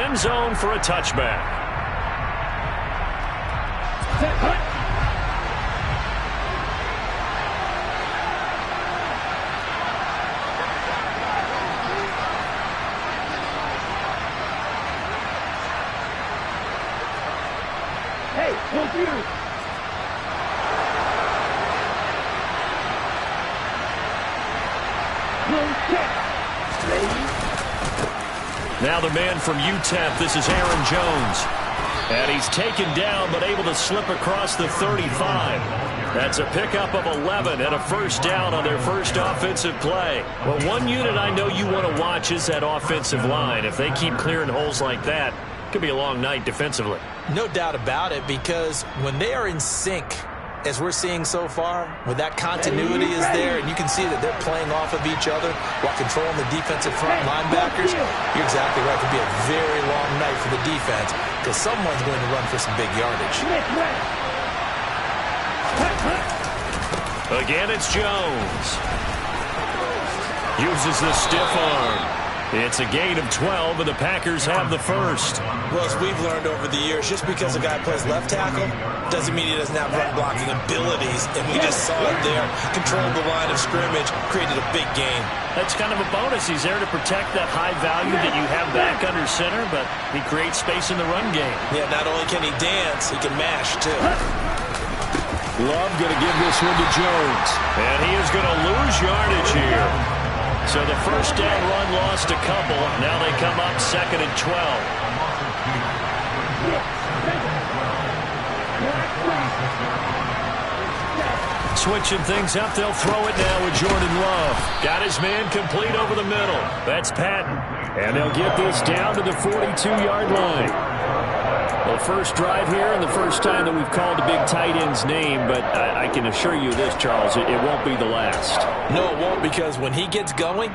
end zone for a touchback. Now the man from UTEP, this is Aaron Jones. And he's taken down but able to slip across the 35. That's a pickup of 11 and a first down on their first offensive play. Well, one unit I know you want to watch is that offensive line. If they keep clearing holes like that, it could be a long night defensively. No doubt about it, because when they are in sync, as we're seeing so far, when that continuity is there and you can see that they're playing off of each other while controlling the defensive front linebackers, you're exactly right. It could be a very long night for the defense because someone's going to run for some big yardage. Again, it's Jones. Uses the stiff arm. It's a gain of 12, and the Packers have the first. Well, as we've learned over the years, just because a guy plays left tackle doesn't mean he doesn't have run blocking abilities, and we just saw it there. Controlled the line of scrimmage, created a big gain. That's kind of a bonus. He's there to protect that high value that you have back under center, but he creates space in the run game. Yeah, not only can he dance, he can mash, too. Love going to give this one to Jones. And he is going to lose yardage here. So the first down run lost a couple. Now they come up 2nd and 12. Switching things up, they'll throw it now with Jordan Love. Got his man complete over the middle. That's Patton. And they'll get this down to the 42-yard line. Well, first drive here and the first time that we've called a big tight end's name, but I can assure you this, Charles, it won't be the last. No, it won't, because when he gets going,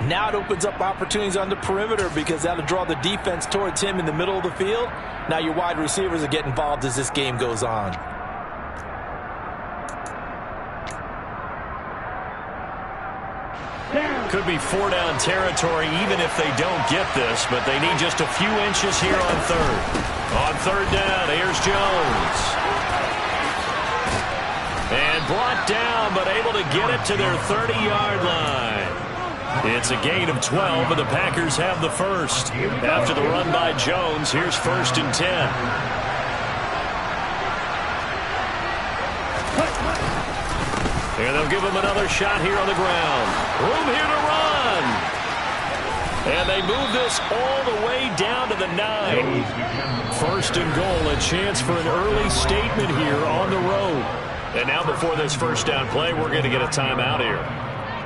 now it opens up opportunities on the perimeter because that'll draw the defense towards him in the middle of the field. Now your wide receivers will get involved as this game goes on. Could be 4-down territory even if they don't get this, but they need just a few inches here on third. On third down, here's Jones. And brought down, but able to get it to their 30-yard line. It's a gain of 12, and the Packers have the first. After the run by Jones, here's 1st and 10. And they'll give him another shot here on the ground. Room here to run. And they move this all the way down to the 9. 1st and goal, a chance for an early statement here on the road. And now before this first down play, we're going to get a timeout here.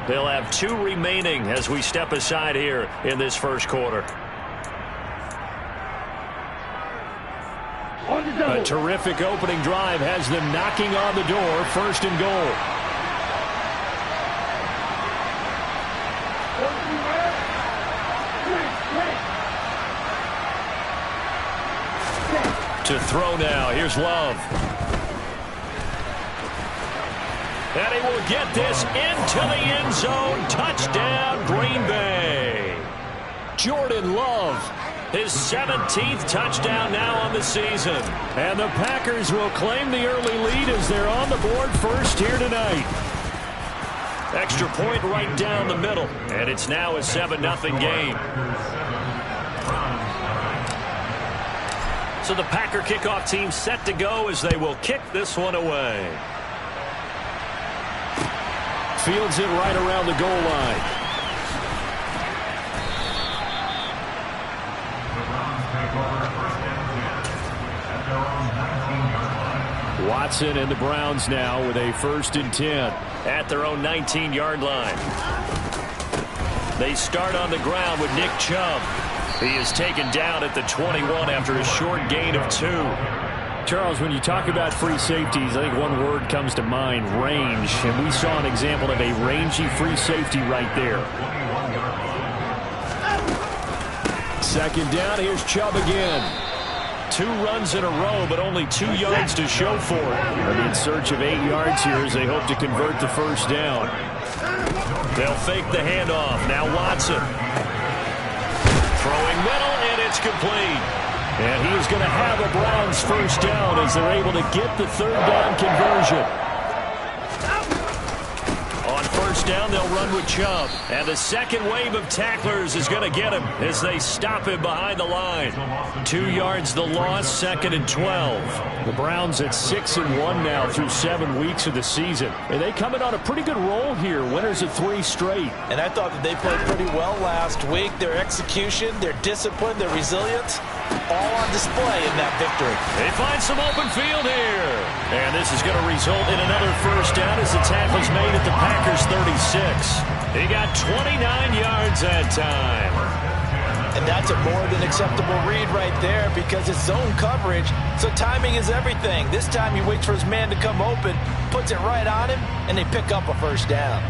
They'll have 2 remaining as we step aside here in this first quarter. A terrific opening drive has them knocking on the door. 1st and goal. To throw now. Here's Love. And he will get this into the end zone. Touchdown, Green Bay. Jordan Love, his 17th touchdown now on the season. And the Packers will claim the early lead as they're on the board first here tonight. Extra point right down the middle. And it's now a 7-0 game. So the Packer kickoff team set to go as they will kick this one away. Fields it right around the goal line. Watson and the Browns now with a 1st and 10 at their own 19-yard line. They start on the ground with Nick Chubb. He is taken down at the 21 after a short gain of 2. Charles, when you talk about free safeties, I think one word comes to mind, range. And we saw an example of a rangy free safety right there. 2nd down, here's Chubb again. 2 runs in a row, but only 2 yards to show for it. In search of 8 yards here as they hope to convert the first down. They'll fake the handoff. Now Watson. Throwing middle, and It's complete. And he is going to have a Browns first down as they're able to get the third down conversion. On first down, they'll run with Chubb. And the second wave of tacklers is going to get him as they stop him behind the line. 2 yards the loss, 2nd and 12. The Browns at 6-1 now through 7 weeks of the season. And they coming on a pretty good roll here. Winners of 3 straight. And I thought that they played pretty well last week. Their execution, their discipline, their resilience, all on display in that victory. They find some open field here. And this is going to result in another first down as the tackle's made at the Packers 36. He got 29 yards that time. And that's a more than acceptable read right there because it's zone coverage, so timing is everything. This time he waits for his man to come open, puts it right on him, and they pick up a first down.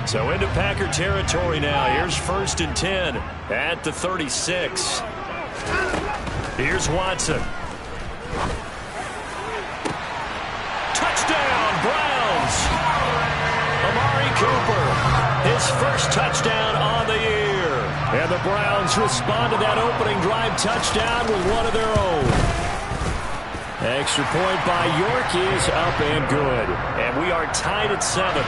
So into Packer territory now. Here's 1st and 10 at the 36. Here's Watson. Touchdown, Browns! Amari Cooper, his first touchdown on the year. And the Browns respond to that opening drive touchdown with one of their own. Extra point by York is up and good. And we are tied at 7.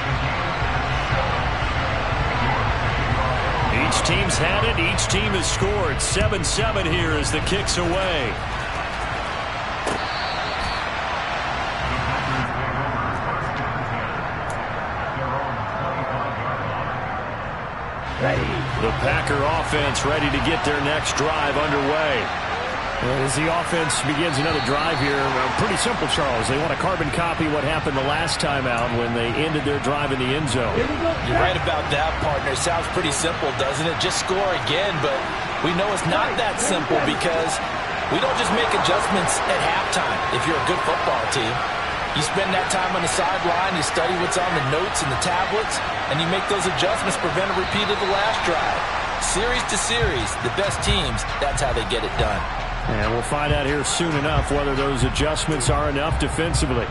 Each team's had it. Each team has scored. 7-7 here as the kick's away. The Packer offense ready to get their next drive underway. As the offense begins another drive here, pretty simple, Charles. They want to carbon copy what happened the last time out when they ended their drive in the end zone. You're right about that, partner. It sounds pretty simple, doesn't it? Just score again, but we know it's not that simple because we don't just make adjustments at halftime if you're a good football team. You spend that time on the sideline, you study what's on the notes and the tablets, and you make those adjustments, prevent a repeat of the last drive. Series to series, the best teams, that's how they get it done. And we'll find out here soon enough whether those adjustments are enough defensively.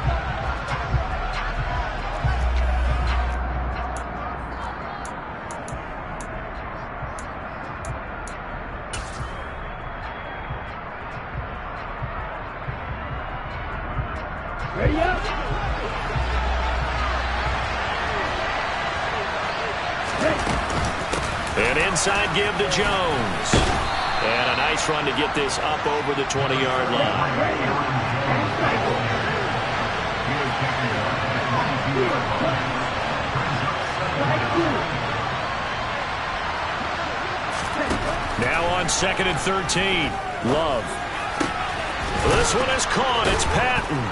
Ready up. An inside give to Jones. And a nice run to get this up over the 20-yard line. Now on 2nd and 13. Love. This one is caught. It's Patton.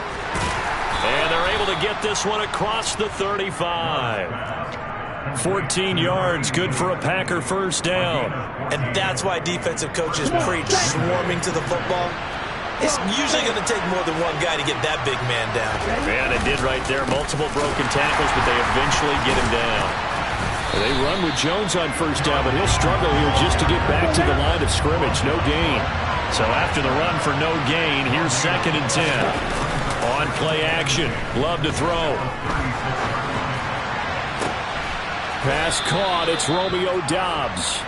And they're able to get this one across the 35. 14 yards, good for a Packer first down. And that's why defensive coaches preach swarming to the football. It's usually going to take more than one guy to get that big man down. Man, it did right there. Multiple broken tackles, but they eventually get him down. They run with Jones on first down, but he'll struggle here just to get back to the line of scrimmage. No gain. So after the run for no gain, here's 2nd and 10. On play action. Love to throw. Pass caught. It's Romeo Doubs.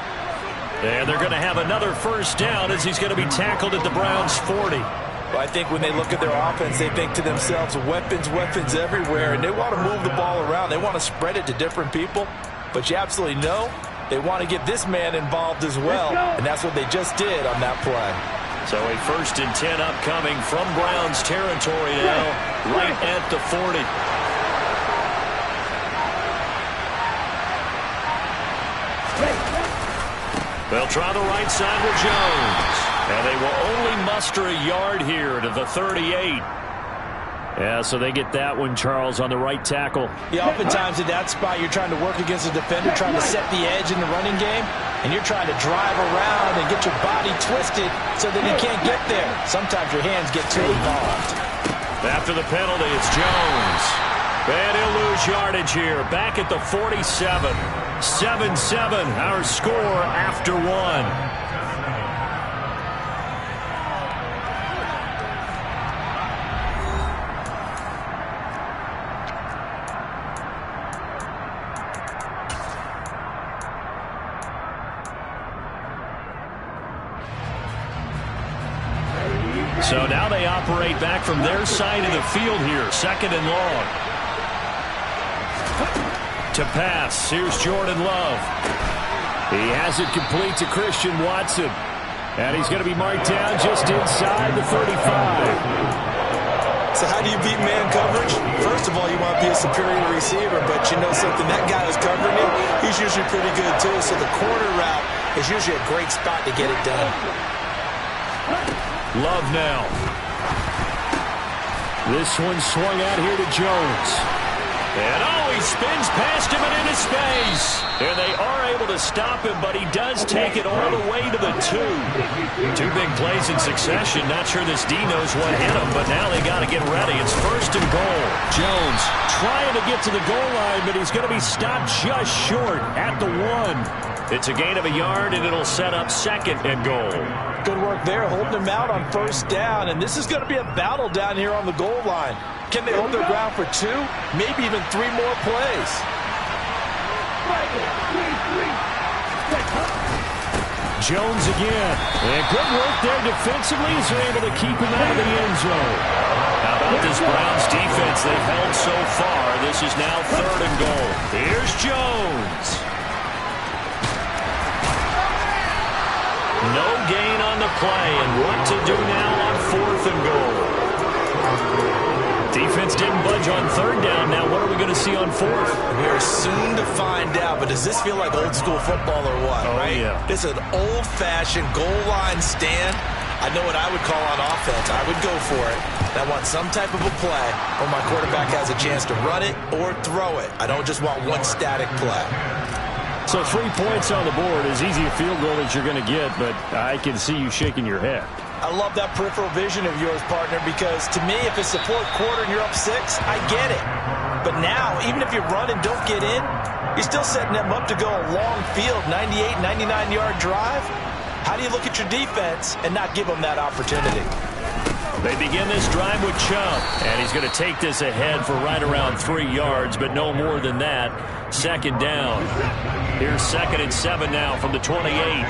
And they're going to have another first down as he's going to be tackled at the Browns' 40. Well, I think when they look at their offense, they think to themselves, weapons, weapons everywhere, and they want to move the ball around. They want to spread it to different people. But you absolutely know they want to get this man involved as well, and that's what they just did on that play. So a 1st and 10 upcoming from Browns territory now, right at the 40. They'll try the right side with Jones. And they will only muster a yard here to the 38. Yeah, so they get that one, Charles, on the right tackle. Yeah, oftentimes in that spot, you're trying to work against a defender, trying to set the edge in the running game, and you're trying to drive around and get your body twisted so that he can't get there. Sometimes your hands get too involved. After the penalty, it's Jones. And he'll lose yardage here, back at the 47. 7-7, our score after one. So now they operate back from their side of the field here. 2nd and long. To pass. Here's Jordan Love. He has it complete to Christian Watson. And he's going to be marked down just inside the 35. So how do you beat man coverage? First of all, you want to be a superior receiver, but you know something, that guy who's covering you, he's usually pretty good too. So the corner route is usually a great spot to get it done. Love now. This one swung out here to Jones. And he spins past him and into space. And they are able to stop him, but he does take it all the way to the 2. 2 big plays in succession. Not sure this D knows what hit him, but now they got to get ready. It's 1st and goal. Jones trying to get to the goal line, but he's going to be stopped just short at the 1. It's a gain of a yard, and it'll set up 2nd and goal. Good work there, holding him out on 1st down, and this is going to be a battle down here on the goal line. Can they hold their ground for 2, maybe even 3 more plays? Jones again. And good work there defensively as they're able to keep him out of the end zone. How about this Browns defense they've held so far? This is now 3rd and goal. Here's Jones. No gain on the play, and what to do now on 4th and goal. Defense didn't budge on 3rd down. Now what are we going to see on 4th? We are soon to find out, but does this feel like old school football or what, right? Yeah. This is an old-fashioned goal line stand. I know what I would call on offense. I would go for it. I want some type of a play where my quarterback has a chance to run it or throw it. I don't just want one static play. So 3 points on the board, as easy a field goal as you're going to get, but I can see you shaking your head. I love that peripheral vision of yours, partner, because to me, if it's the 4th quarter and you're up 6, I get it. But now, even if you run and don't get in, you're still setting them up to go a long field, 98, 99-yard drive. How do you look at your defense and not give them that opportunity? They begin this drive with Chubb, and he's going to take this ahead for right around 3 yards, but no more than that. 2nd down. Here's 2nd and 7 now from the 28.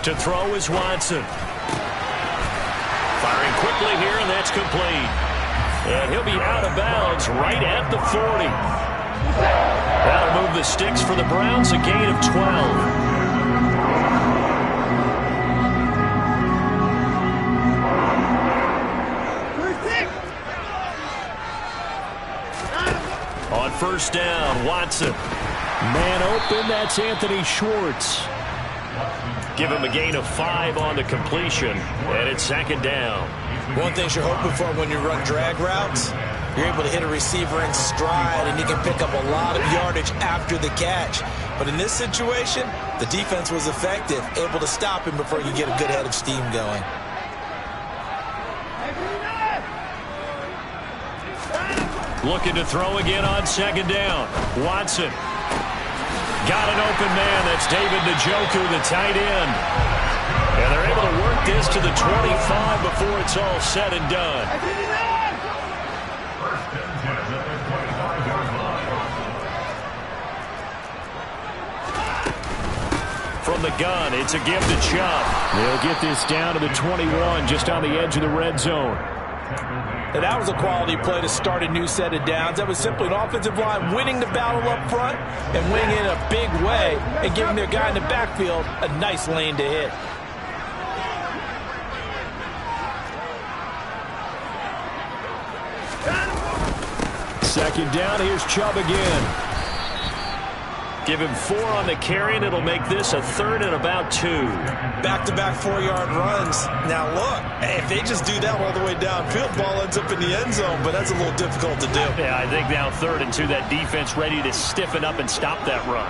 To throw is Watson. Firing quickly here, and that's complete. And he'll be out of bounds right at the 40. That'll move the sticks for the Browns, a gain of 12. On 1st down, Watson. Man open, that's Anthony Schwartz. Give him a gain of 5 on the completion, and it's 2nd down. One thing you're hoping for when you run drag routes, you're able to hit a receiver in stride, and you can pick up a lot of yardage after the catch. But in this situation, the defense was effective, able to stop him before you get a good head of steam going. Looking to throw again on 2nd down. Watson. Got an open man. That's David Njoku, the tight end. And they're able to work this to the 25 before it's all said and done. From the gun, it's a give to Chubb. They'll get this down to the 21, just on the edge of the red zone. Now, that was a quality play to start a new set of downs. That was simply an offensive line winning the battle up front and winning in a big way and giving their guy in the backfield a nice lane to hit. Second down, here's Chubb again. Give him 4 on the carry, and it'll make this a 3rd and about 2. Back-to-back 4-yard runs. Now, look, if they just do that all the way downfield, ball ends up in the end zone, but that's a little difficult to do. Yeah, I think now 3rd and 2, that defense ready to stiffen up and stop that run.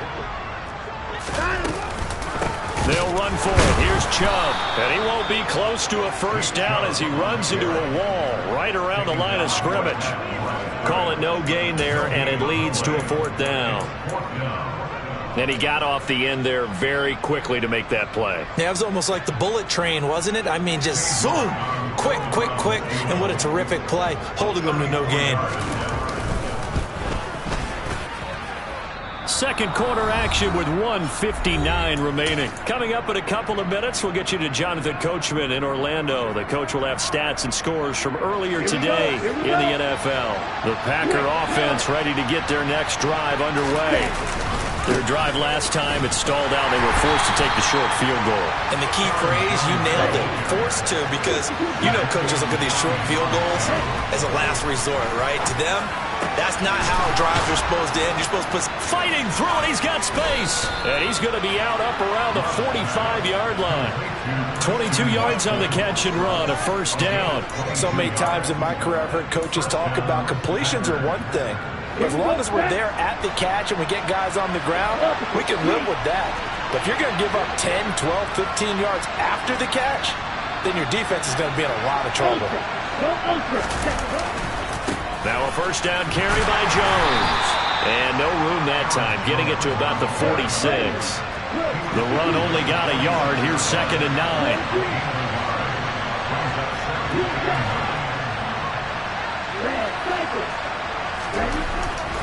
They'll run for it. Here's Chubb, and he won't be close to a 1st down as he runs into a wall right around the line of scrimmage. Call it no gain there, and it leads to a 4th down. And he got off the end there very quickly to make that play. Yeah, it was almost like the bullet train, wasn't it? I mean, just zoom, quick, quick, quick, and what a terrific play, holding them to no gain. Second quarter action with 1:59 remaining. Coming up in a couple of minutes, we'll get you to Jonathan Coachman in Orlando. The coach will have stats and scores from earlier today in the NFL. The Packer offense ready to get their next drive underway. Their drive last time, it stalled out. They were forced to take the short field goal. And the key phrase, you nailed it, forced to, because you know coaches look at these short field goals as a last resort, right? To them, that's not how drives are supposed to end. You're supposed to put fighting through it. He's got space. And he's going to be out up around the 45-yard line. 22 yards on the catch and run, a first down. So many times in my career, I've heard coaches talk about completions are one thing. As long as we're there at the catch and we get guys on the ground, we can live with that. But if you're going to give up 10, 12, 15 yards after the catch, then your defense is going to be in a lot of trouble. Now a first down carry by Jones. And no room that time, getting it to about the 46. The run only got a yard. Here's 2nd and 9.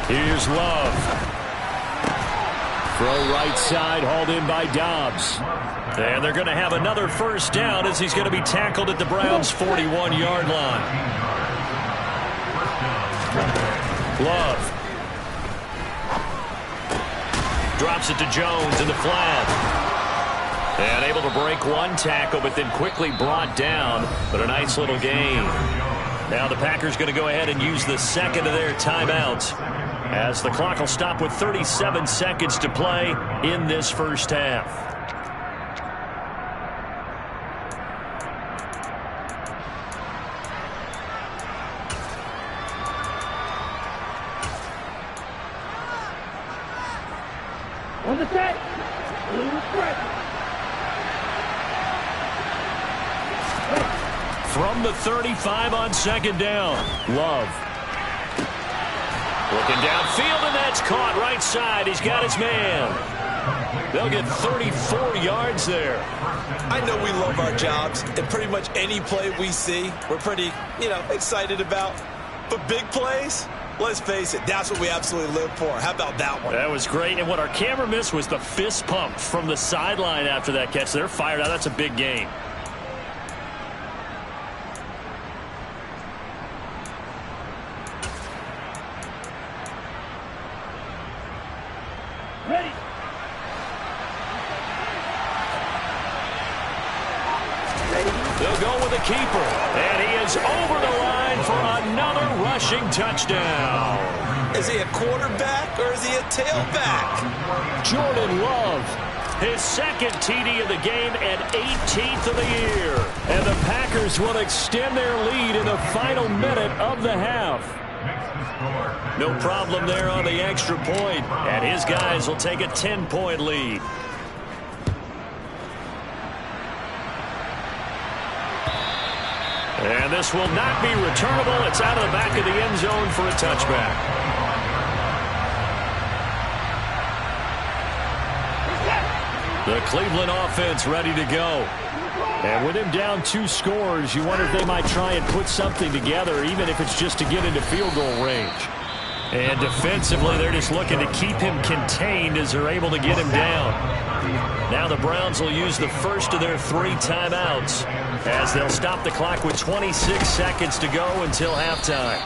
Here's Love. Throw right side, hauled in by Dobbs. And they're going to have another first down as he's going to be tackled at the Browns' 41-yard line. Love. Drops it to Jones in the flat. And able to break one tackle, but then quickly brought down. But a nice little gain. Now the Packers going to go ahead and use the second of their timeouts, as the clock will stop with 37 seconds to play in this first half. On the set. From the 35 on second down, Love. Looking downfield, and that's caught right side. He's got his man. They'll get 34 yards there. I know we love our jobs, and pretty much any play we see, we're pretty, excited about. But big plays, let's face it, that's what we absolutely live for. How about that one? That was great, and what our camera missed was the fist pump from the sideline after that catch. They're fired out. That's a big gain. Ready. They'll go with the keeper, and he is over the line for another rushing touchdown. Is he a quarterback or is he a tailback? Jordan Love, his second TD of the game and 18th of the year. And the Packers will extend their lead in the final minute of the half. No problem there on the extra point, and his guys will take a 10-point lead. And this will not be returnable. It's out of the back of the end zone for a touchback. The Cleveland offense ready to go. And with him down 2 scores, you wonder if they might try and put something together, even if it's just to get into field goal range. And defensively, they're just looking to keep him contained as they're able to get him down. Now the Browns will use the first of their 3 timeouts, as they'll stop the clock with 26 seconds to go until halftime.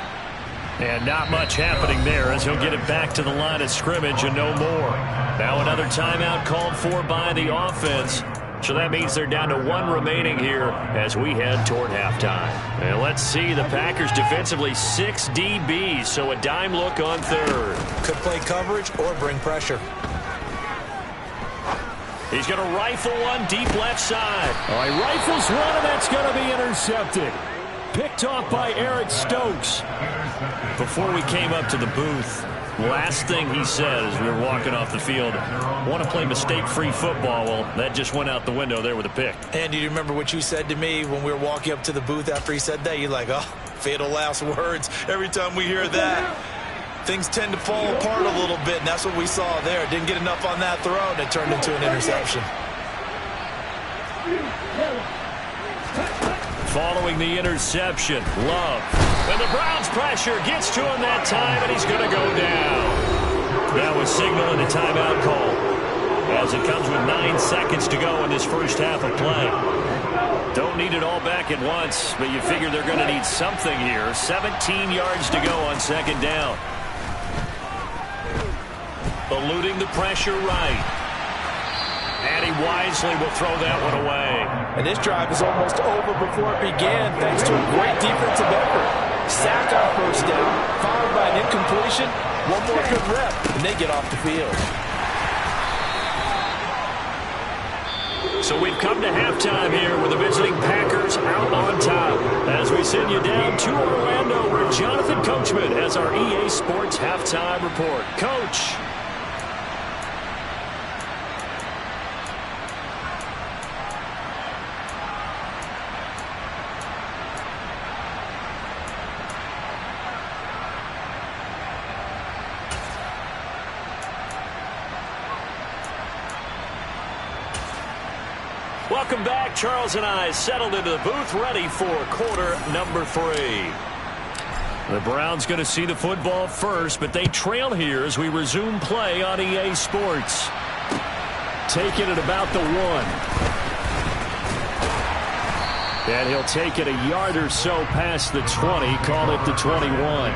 And not much happening there, as he'll get it back to the line of scrimmage and no more. Now another timeout called for by the offense. So that means they're down to 1 remaining here as we head toward halftime. And let's see, the Packers defensively 6 DBs, so a dime look on third. Could play coverage or bring pressure. He's going to rifle one deep left side. All right, rifles one, and that's going to be intercepted. Picked off by Eric Stokes. Before we came up to the booth, last thing he said as we were walking off the field, want to play mistake-free football. Well, that just went out the window there with a pick. And do you remember what you said to me when we were walking up to the booth after he said that? You're like, oh, fatal last words. Every time we hear that, things tend to fall apart a little bit, and that's what we saw there. Didn't get enough on that throw, and it turned into an interception. Following the interception, Love. And the Browns pressure gets to him that time, and he's going to go down. Now a signal and a timeout call, as it comes with 9 seconds to go in this first half of play. Don't need it all back at once, but you figure they're going to need something here. 17 yards to go on second down. Eluding the pressure right. And he wisely will throw that one away. And this drive is almost over before it began thanks to a great defensive effort. Sack on first down, followed by an incompletion. One more good rep, and they get off the field. So we've come to halftime here with the visiting Packers out on top. As we send you down to Orlando, where Jonathan Coachman has our EA Sports Halftime Report. Coach. Welcome back. Charles and I settled into the booth, ready for quarter number 3. The Browns going to see the football first, but they trail here as we resume play on EA Sports. Taking it about the 1. And he'll take it a yard or so past the 20, call it the 21.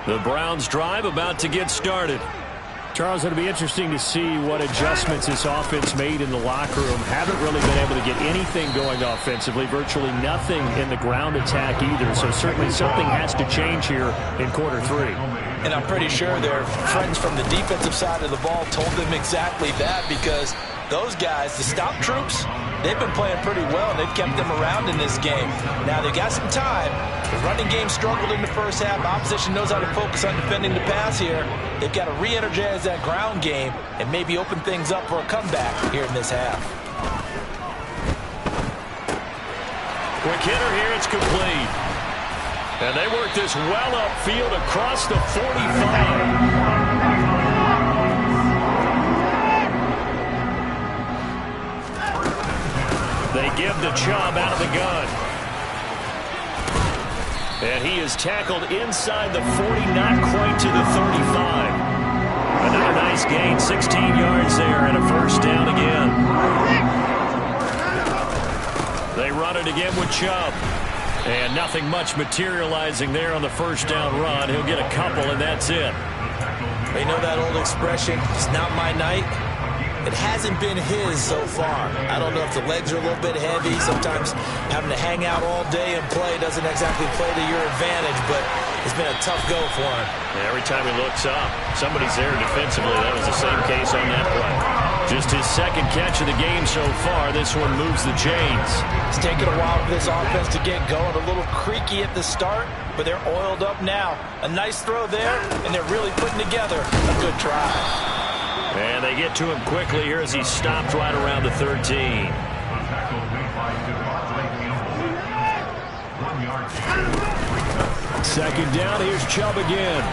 The Browns drive about to get started. Charles, it'll be interesting to see what adjustments this offense made in the locker room. Haven't really been able to get anything going offensively. Virtually nothing in the ground attack either. So certainly something has to change here in quarter 3. And I'm pretty sure their friends from the defensive side of the ball told them exactly that, because those guys, the stop troops, they've been playing pretty well, and they've kept them around in this game. Now, they've got some time. The running game struggled in the first half. Opposition knows how to focus on defending the pass here. They've got to re-energize that ground game and maybe open things up for a comeback here in this half. Quick hitter here, it's complete. And they work this well upfield across the 45. They give the Chubb out of the gun. And he is tackled inside the 40, not quite to the 35. Another nice gain, 16 yards there, and a first down again. They run it again with Chubb. And nothing much materializing there on the first down run. He'll get a couple, and that's it. You know that old expression, it's not my night? It hasn't been his so far. I don't know if the legs are a little bit heavy. Sometimes having to hang out all day and play doesn't exactly play to your advantage, but it's been a tough go for him. Yeah, every time he looks up, somebody's there defensively. That was the same case on that play. Just his second catch of the game so far. This one moves the chains. It's taken a while for this offense to get going. A little creaky at the start, but they're oiled up now. A nice throw there, and they're really putting together a good try. And they get to him quickly here as he stopped right around the 13. Second down, here's Chubb again.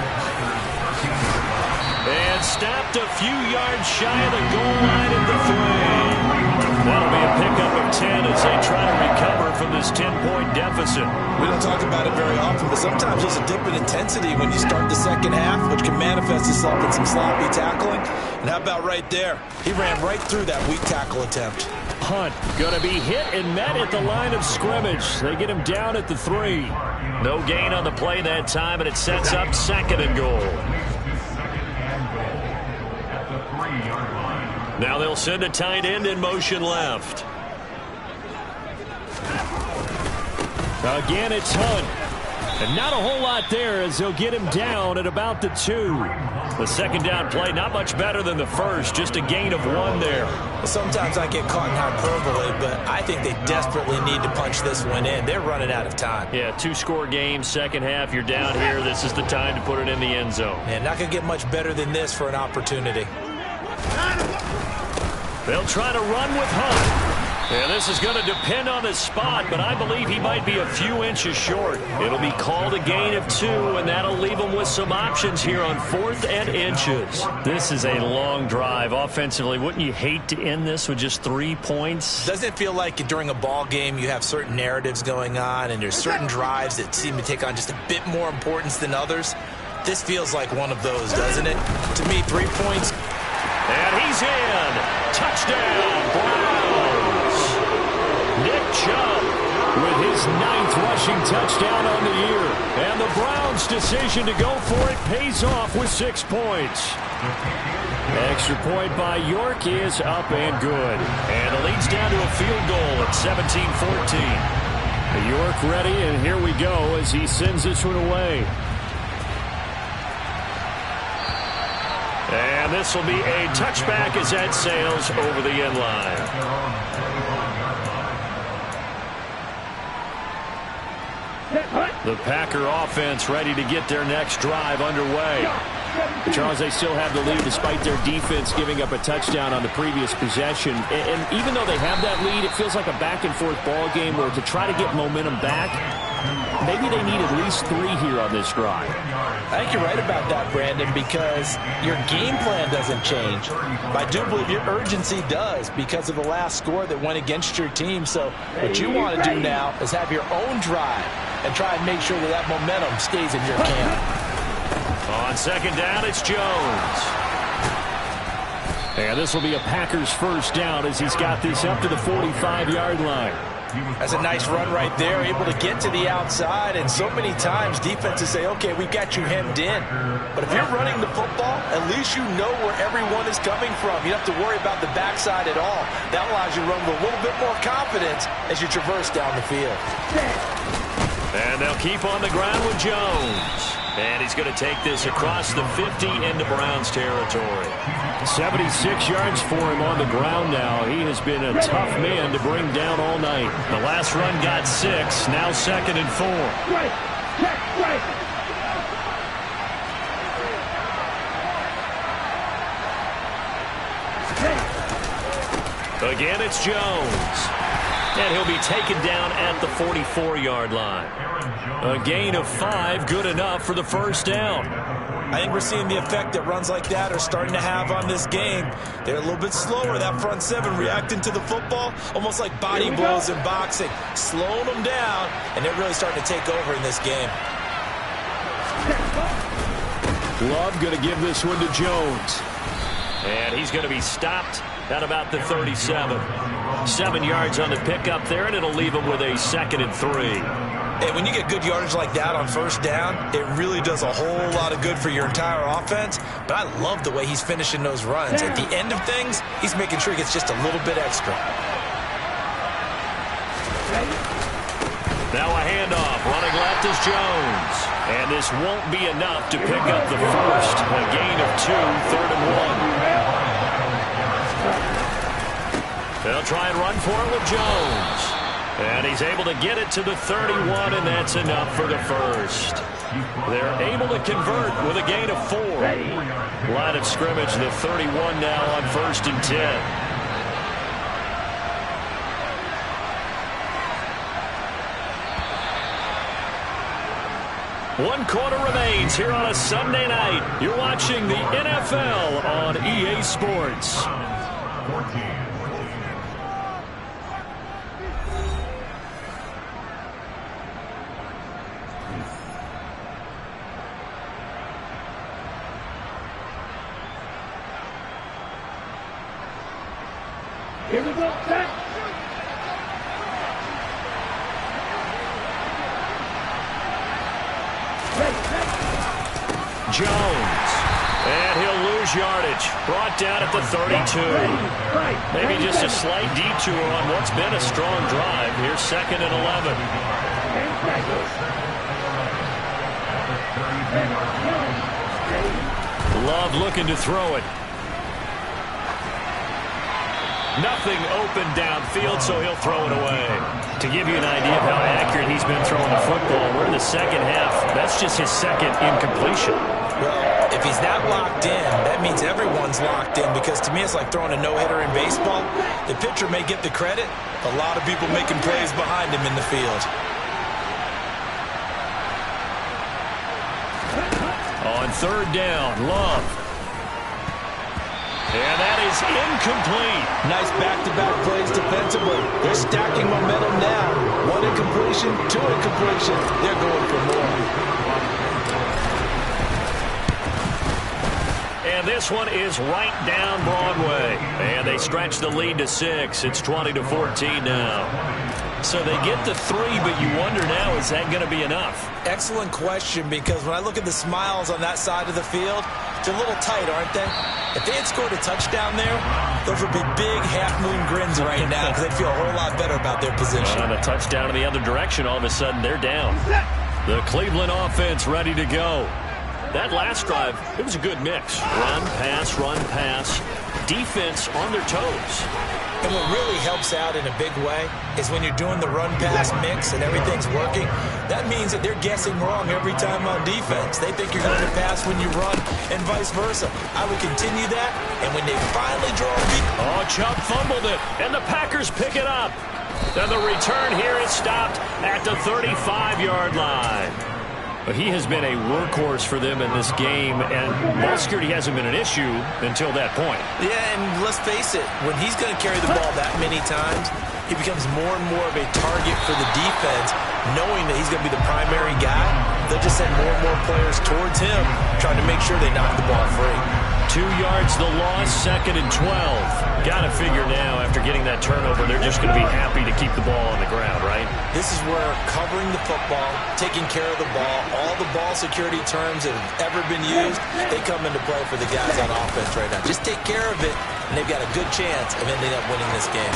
And stopped a few yards shy of the goal line at the 3. That'll be a pickup of 10 as they try to recover from this 10-point deficit. We don't talk about it very often, but sometimes there's a dip in intensity when you start the second half, which can manifest itself in some sloppy tackling. And how about right there? He ran right through that weak tackle attempt. Hunt going to be hit and met at the line of scrimmage. They get him down at the 3. No gain on the play that time, and it sets up second and goal. Now they'll send a tight end in motion left. Again, it's Hunt. And not a whole lot there as they'll get him down at about the 2. The second down play, not much better than the first, just a gain of 1 there. Well, sometimes I get caught in hyperbole, but I think they desperately need to punch this one in. They're running out of time. Yeah, 2-score game, second half, you're down here. This is the time to put it in the end zone. And not going to get much better than this for an opportunity. They'll try to run with Hunt. And this is going to depend on the spot, but I believe he might be a few inches short. It'll be called a gain of 2, and that'll leave him with some options here on 4th and inches. This is a long drive offensively. Wouldn't you hate to end this with just 3 points? Doesn't it feel like during a ball game you have certain narratives going on, and there's certain drives that seem to take on just a bit more importance than others? This feels like one of those, doesn't it? To me, 3 points. And he's in. Touchdown, Browns. Nick Chubb with his 9th rushing touchdown on the year. And the Browns' decision to go for it pays off with 6 points. Extra point by York is up and good. And it leads down to a field goal at 17-14. York ready, and here we go as he sends this one away. And this will be a touchback as that sails over the end line. The Packer offense ready to get their next drive underway. Charles, they still have the lead despite their defense giving up a touchdown on the previous possession. And even though they have that lead, it feels like a back-and-forth ball game where to try to get momentum back, maybe they need at least 3 here on this drive. I think you're right about that, Brandon, because your game plan doesn't change. But I do believe your urgency does because of the last score that went against your team. So what you want to do now is have your own drive and try and make sure that that momentum stays in your camp. On second down, it's Jones. And this will be a Packers first down as he's got this up to the 45-yard line. That's a nice run right there, able to get to the outside, and so many times defenses say, okay, we got you hemmed in. But if you're running the football, at least you know where everyone is coming from. You don't have to worry about the backside at all. That allows you to run with a little bit more confidence as you traverse down the field. And they'll keep on the ground with Jones. And he's going to take this across the 50 into Browns territory. 76 yards for him on the ground now. He has been a tough man to bring down all night. The last run got 6, now 2nd and 4. Right. Check, right. Again, it's Jones. And he'll be taken down at the 44-yard line. A gain of 5, good enough for the first down. I think we're seeing the effect that runs like that are starting to have on this game. They're a little bit slower, that front 7 reacting to the football, almost like body blows in boxing, slowing them down, and they're really starting to take over in this game. Love going to give this one to Jones. And he's going to be stopped at about the 37. 7 yards on the pickup there, and it'll leave him with a 2nd and 3. And when you get good yardage like that on first down, it really does a whole lot of good for your entire offense. But I love the way he's finishing those runs. At the end of things, he's making sure he gets just a little bit extra. Now a handoff. Running left is Jones. And this won't be enough to pick up the first. A gain of 2, 3rd and 1. They'll try and run for it with Jones. And he's able to get it to the 31, and that's enough for the first. They're able to convert with a gain of 4. Line of scrimmage, the 31 now on 1st and 10. One quarter remains here on a Sunday night. You're watching the NFL on EA Sports. 14. Here we go, set. Jones. And he'll lose yardage. Brought down at the 32. Maybe just a slight detour on what's been a strong drive. Here's 2nd and 11. Love looking to throw it. Nothing open downfield, so he'll throw it away. To give you an idea of how accurate he's been throwing the football, we're in the second half. That's just his 2nd incompletion. Well, if he's that locked in, that means everyone's locked in, because to me it's like throwing a no-hitter in baseball. The pitcher may get the credit, a lot of people making plays behind him in the field. On third down, Love. And that is incomplete. Nice back-to-back plays defensively. They're stacking momentum now. One incompletion, two incompletion. They're going for more. And this one is right down Broadway. And they stretch the lead to 6. It's 20-14 now. So they get the 3, but you wonder now, is that going to be enough? Excellent question, because when I look at the smiles on that side of the field, they're a little tight, aren't they? If they had scored a touchdown there, those would be big half-moon grins right now, because they'd feel a whole lot better about their position. On a touchdown in the other direction, all of a sudden they're down. The Cleveland offense ready to go. That last drive, it was a good mix. Run, pass, defense on their toes. And what really helps out in a big way is when you're doing the run-pass mix and everything's working, that means that they're guessing wrong every time on defense. They think you're going to pass when you run and vice versa. I would continue that, and when they finally draw a beat... Oh, Chubb fumbled it, and the Packers pick it up. And the return here is stopped at the 35-yard line. He has been a workhorse for them in this game, and ball security hasn't been an issue until that point. Yeah, and let's face it, when he's going to carry the ball that many times, he becomes more and more of a target for the defense, knowing that he's going to be the primary guy. They'll just send more and more players towards him, trying to make sure they knock the ball free. 2 yards the loss, 2nd and 12. Got to figure now, after getting that turnover, they're just going to be happy to keep the ball on the ground, right? This is where covering the football, taking care of the ball, all the ball security terms that have ever been used, they come into play for the guys on offense right now. Just take care of it, and they've got a good chance of ending up winning this game.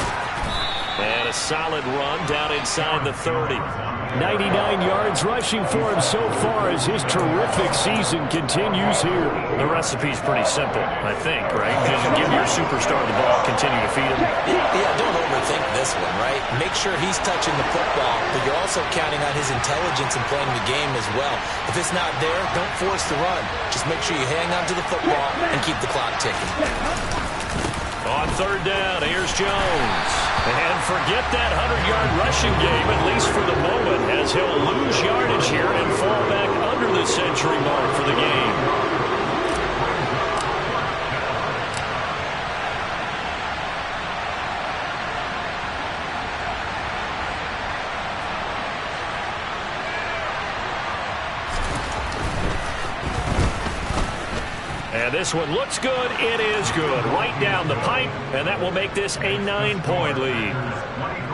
And a solid run down inside the 30. 99 yards rushing for him so far as his terrific season continues here. The recipe's pretty simple, I think, right? Just give your superstar the ball, continue to feed him. Yeah, don't overthink this one, right? Make sure he's touching the football, but you're also counting on his intelligence in playing the game as well. If it's not there, don't force the run. Just make sure you hang on to the football and keep the clock ticking. On third down, here's Jones. And forget that 100-yard rushing game, at least for the moment, as he'll lose yardage here and fall back under the century mark for the game. And this one looks good. It is good. Right down the pipe, and that will make this a 9-point lead.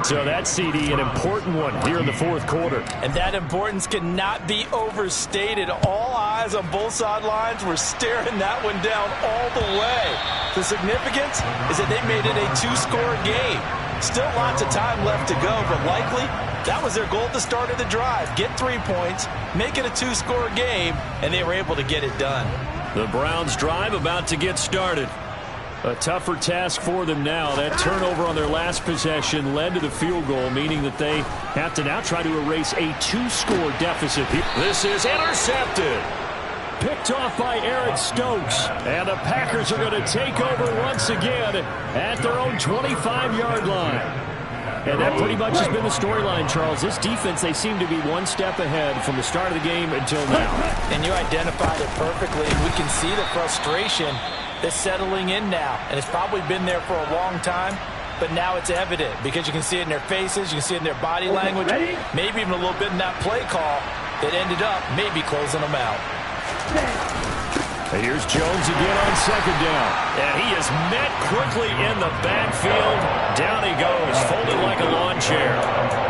So that's, CD, an important one here in the fourth quarter. And that importance cannot be overstated. All eyes on both sidelines were staring that one down all the way. The significance is that they made it a 2-score game. Still lots of time left to go, but likely that was their goal at the start of the drive. Get 3 points, make it a 2-score game, and they were able to get it done. The Browns' drive about to get started. A tougher task for them now. That turnover on their last possession led to the field goal, meaning that they have to now try to erase a 2-score deficit. This is intercepted. Picked off by Eric Stokes. And the Packers are going to take over once again at their own 25-yard line. And that pretty much has been the storyline, Charles. This defense, they seem to be one step ahead from the start of the game until now. And you identified it perfectly. We can see the frustration that's settling in now. And it's probably been there for a long time, but now it's evident because you can see it in their faces, you can see it in their body language, maybe even a little bit in that play call that ended up maybe closing them out. And here's Jones again on second down. And he is met quickly in the backfield. Down he goes, folded like a lawn chair.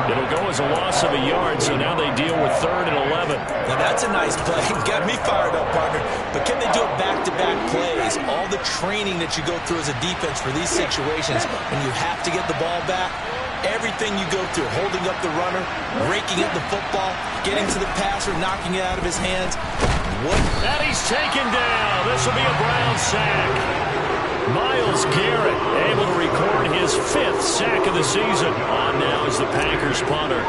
It'll go as a loss of a yard, so now they deal with 3rd and 11. Now that's a nice play. Got me fired up, partner. But can they do it back-to-back plays? All the training that you go through as a defense for these situations, when you have to get the ball back, everything you go through, holding up the runner, raking up the football, getting to the passer, knocking it out of his hands. And he's taken down. This will be a Brown sack. Myles Garrett able to record his 5th sack of the season. On now is the Packers punter.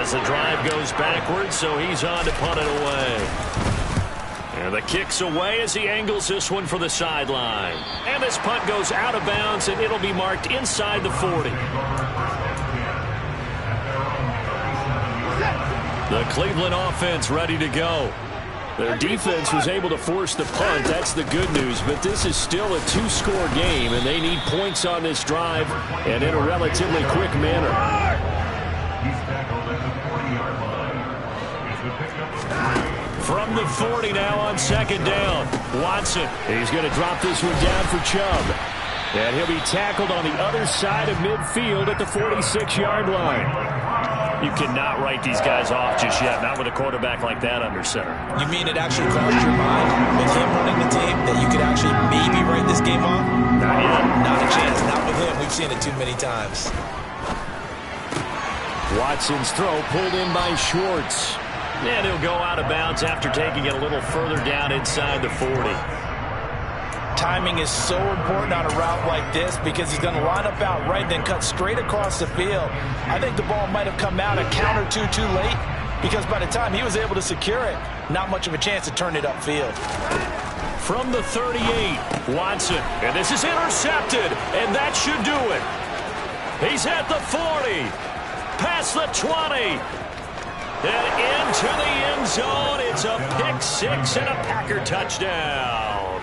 As the drive goes backwards, so he's on to punt it away. And the kick's away as he angles this one for the sideline. And this punt goes out of bounds, and it'll be marked inside the 40. The Cleveland offense ready to go. Their defense was able to force the punt. That's the good news. But this is still a two-score game, and they need points on this drive and in a relatively quick manner. From the 40 now on second down. Watson. He's going to drop this one down for Chubb. And he'll be tackled on the other side of midfield at the 46-yard line. You cannot write these guys off just yet, not with a quarterback like that under center. You mean it actually crossed your mind with him running the team that you could actually maybe write this game off? Not yet. Not a chance. Not with him. We've seen it too many times. Watson's throw pulled in by Schwartz. And he'll go out of bounds after taking it a little further down inside the 40. Timing is so important on a route like this because he's going to line up out right, then cut straight across the field. I think the ball might have come out a count or two too late because by the time he was able to secure it, not much of a chance to turn it upfield. From the 38, Watson. And this is intercepted, and that should do it. He's at the 40, past the 20. And into the end zone. It's a pick six and a Packer touchdown.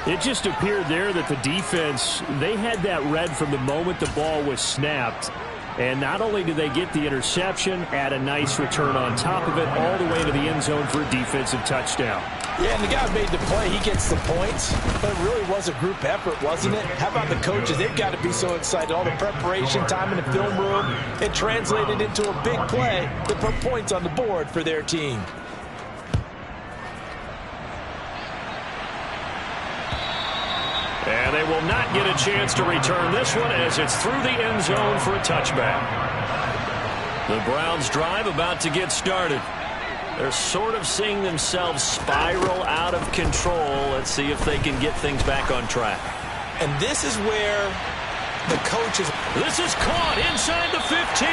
It just appeared there that the defense, they had that read from the moment the ball was snapped. And not only did they get the interception, add a nice return on top of it, all the way to the end zone for a defensive touchdown. Yeah, and the guy made the play. He gets the points. But it really was a group effort, wasn't it? How about the coaches? They've got to be so excited. All the preparation time in the film room. It translated into a big play that put points on the board for their team. And they will not get a chance to return this one as it's through the end zone for a touchback. The Browns' drive about to get started. They're sort of seeing themselves spiral out of control. Let's see if they can get things back on track. And this is where the coaches... This is caught inside the 15.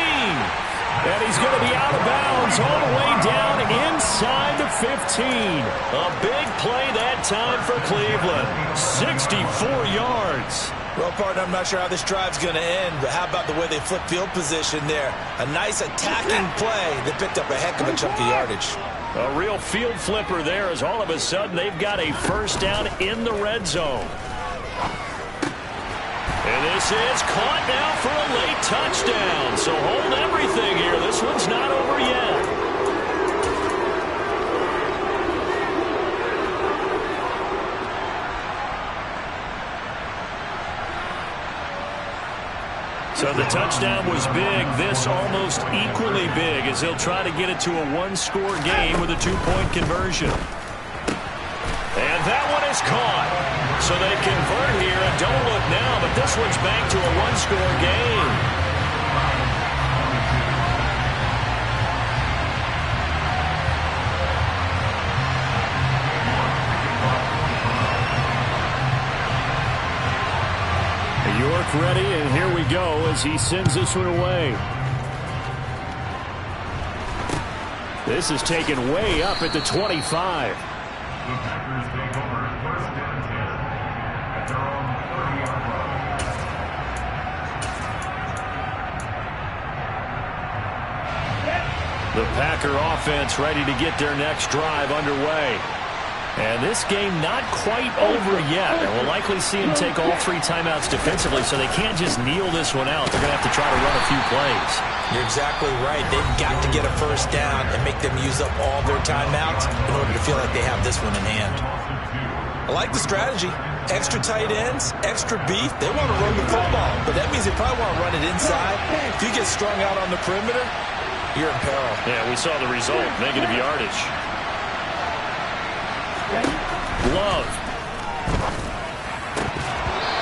And he's going to be out of bounds all the way down inside the 15. A big play that time for Cleveland. 64 yards. Well, partner, I'm not sure how this drive's going to end, but how about the way they flip field position there? A nice attacking play that picked up a heck of a chunk of yardage. A real field flipper there as all of a sudden they've got a first down in the red zone. And this is caught now for a late touchdown. So hold everything here. This one's not over yet. So the touchdown was big. This almost equally big as he'll try to get it to a one-score game with a two-point conversion. And that one is caught. So they convert here, and don't look now, but this one's back to a one-score game. York ready, and here we go as he sends this one away. This is taken way up at the 25. The Packer offense ready to get their next drive underway. And this game not quite over yet. And we'll likely see them take all three timeouts defensively, so they can't just kneel this one out. They're going to have to try to run a few plays. You're exactly right. They've got to get a first down and make them use up all their timeouts in order to feel like they have this one in hand. I like the strategy. Extra tight ends, extra beef. They want to run the football, but that means they probably want to run it inside. If you get strung out on the perimeter, you're in peril. Yeah, we saw the result, negative yardage. Love.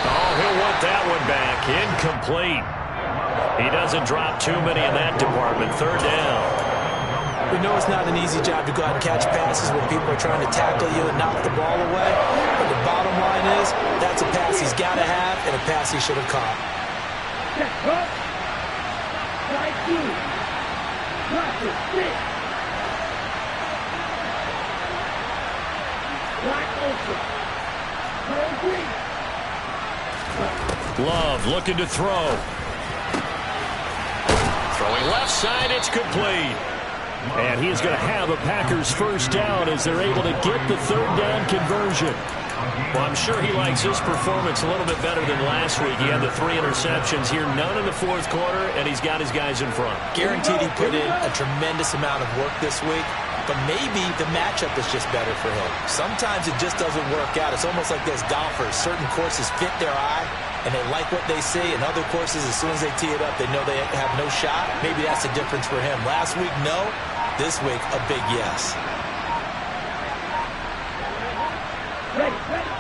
Oh, he'll want that one back. Incomplete. He doesn't drop too many in that department. Third down. We know it's not an easy job to go out and catch passes when people are trying to tackle you and knock the ball away. But the bottom line is, that's a pass he's got to have and a pass he should have caught. Love looking to throw. Throwing left side, it's complete. And he's going to have a Packers first down as they're able to get the third down conversion. Well, I'm sure he likes his performance a little bit better than last week. He had the 3 interceptions here, none in the fourth quarter, and he's got his guys in front. Guaranteed he put in a tremendous amount of work this week, but maybe the matchup is just better for him. Sometimes it just doesn't work out. It's almost like those golfers. Certain courses fit their eye, and they like what they see. And other courses, as soon as they tee it up, they know they have no shot. Maybe that's the difference for him. Last week, no. This week, a big yes.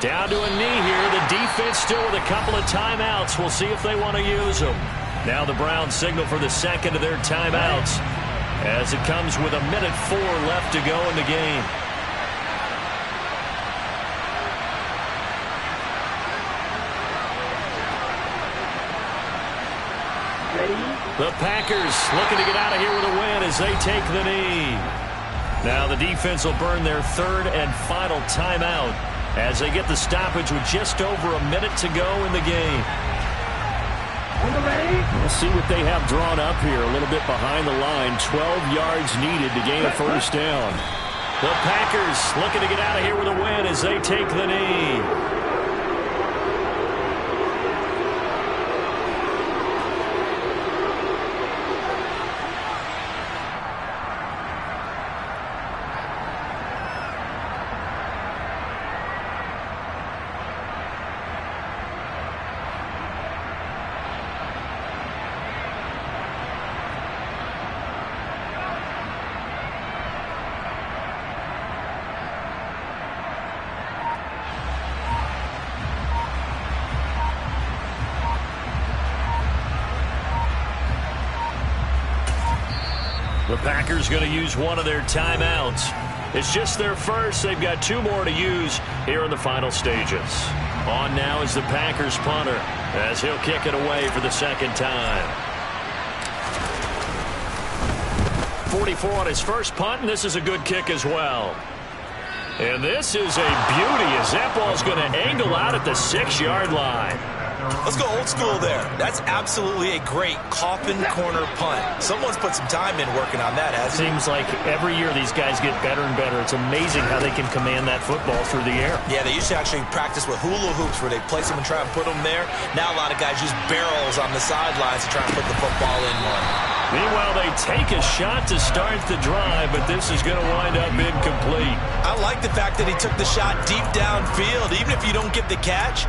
Down to a knee here. The defense still with a couple of timeouts. We'll see if they want to use them. Now the Browns signal for the second of their timeouts as it comes with 1:04 left to go in the game. The Packers looking to get out of here with a win as they take the knee. Now the defense will burn their third and final timeout as they get the stoppage with just over a minute to go in the game. We'll see what they have drawn up here. A little bit behind the line. 12 yards needed to gain a first down. The Packers looking to get out of here with a win as they take the knee. The Packers going to use one of their timeouts. It's just their first. They've got 2 more to use here in the final stages. On now is the Packers punter as he'll kick it away for the second time. 44 on his first punt, and this is a good kick as well. And this is a beauty as that ball's going to angle out at the 6-yard line. Let's go old school there. That's absolutely a great coffin corner punt. Someone's put some time in working on that, hasn't it? Seems like every year these guys get better and better. It's amazing how they can command that football through the air. Yeah, they used to actually practice with hula hoops where they place them and try and put them there. Now a lot of guys use barrels on the sidelines to try and put the football in one. Meanwhile, they take a shot to start the drive, but this is going to wind up incomplete. I like the fact that he took the shot deep downfield. Even if you don't get the catch,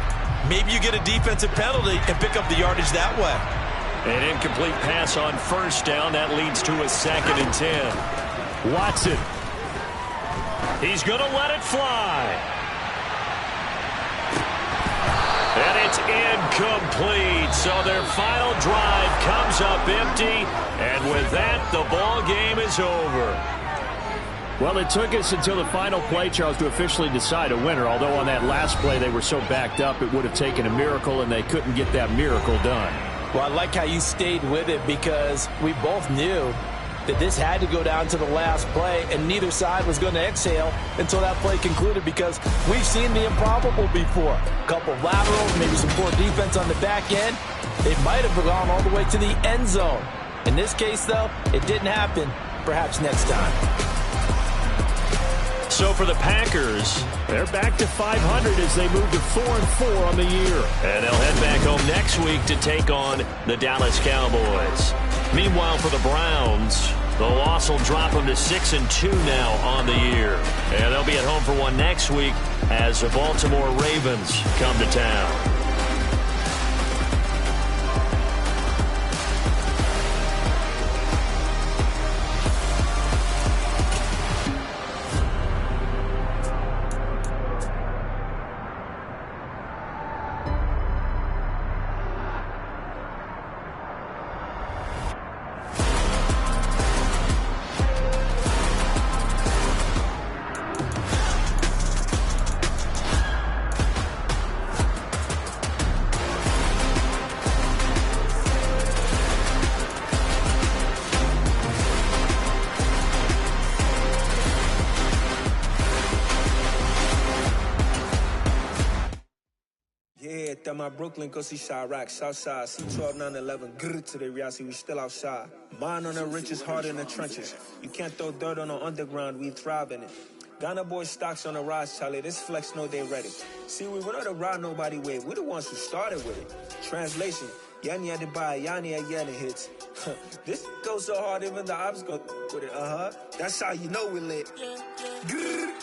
maybe you get a defensive penalty and pick up the yardage that way. An incomplete pass on first down. That leads to a 2nd and 10. Watson. He's going to let it fly. And it's incomplete. So their final drive comes up empty. And with that, the ball game is over. Well, it took us until the final play, Charles, to officially decide a winner. Although on that last play they were so backed up, it would have taken a miracle, and they couldn't get that miracle done. Well, I like how you stayed with it because we both knew that this had to go down to the last play, and neither side was going to exhale until that play concluded because we've seen the improbable before. A couple of laterals, maybe some poor defense on the back end. They might have gone all the way to the end zone. In this case, though, it didn't happen. Perhaps next time. So for the Packers, they're back to 500 as they move to 4-4 on the year. And they'll head back home next week to take on the Dallas Cowboys. Meanwhile, for the Browns, the loss will drop them to 6-2 now on the year. And they'll be at home for one next week as the Baltimore Ravens come to town. Yeah, that my Brooklyn, go see Chirac, Southside, C12, 911, grrr to the reality, we still outside. Mine on the richest, heart in the trenches. You can't throw dirt on the underground, we thrive in it. Ghana boy stocks on the rise, Charlie, this flex know they ready. See, we were not to ride nobody with, we the ones who started with it. Translation, Yanni had to buy, Yanni had Yanni hits. This goes so hard, even the ops go with it, That's how you know we lit. Grrr.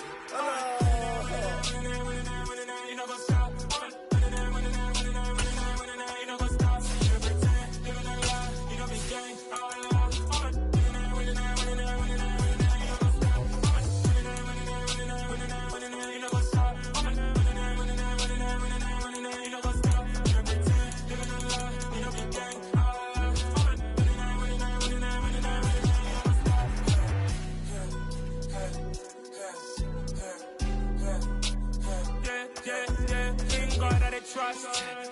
Trust,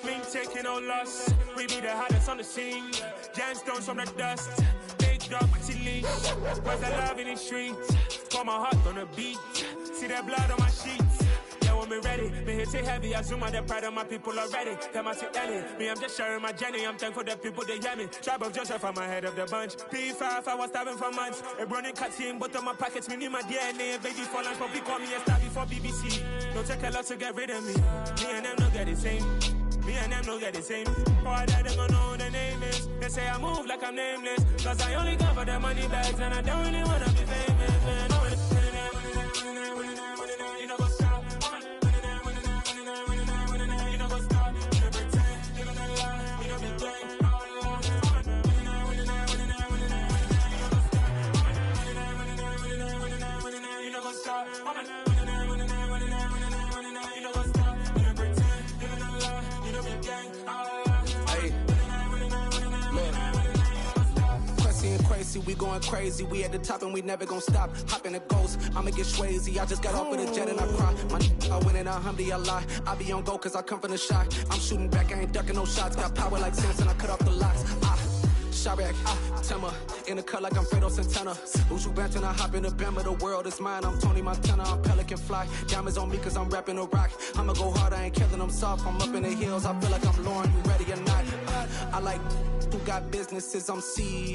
we ain't taking no loss. We be the hottest on the scene. Gemstones from the dust. Big dog with your leash. Where's the love in the streets? Pour my heart on the beat. See that blood on my sheets. Yeah, when we ready, me hit it heavy. I zoom out the pride of my people already. Them I see Ellie. Me, I'm just sharing my journey. I'm thankful that people they hear me. Tribe of Joseph, I'm ahead of the bunch. P5, I was starving for months. A running cutscene, but on my pockets, me need my DNA. Baby for lunch, but we call me a star before BBC. Don't take a lot to get rid of me. Me and them don't get the same. Me and them don't get the same. Boy, that they gon' know who the name is. They say I move like I'm nameless. Cause I only got for the money bags. And I don't really wanna be famous, man. You know what's up? You know what's up? You know pretend. You know the lie. You know be gang. You know what's up? We going crazy, we at the top and we never gon' stop. Hop in a ghost, I'ma get swayzy. I just got off with a jet and I cry. My I win in a Humvee, I lie. I be on go cause I come from the shot. I'm shooting back, I ain't ducking no shots. Got power like Samson, I cut off the locks. Chirac, Tema, in the cut like I'm Fredo Santana. Uju Banton, I hop in the Bama, the world is mine. I'm Tony Montana, I'm Pelican Fly. Diamonds on me cause I'm rapping a rock. I'ma go hard, I ain't killing them soft. I'm up in the hills, I feel like I'm Lauren, you ready or not? I like who got businesses, I'm CEO.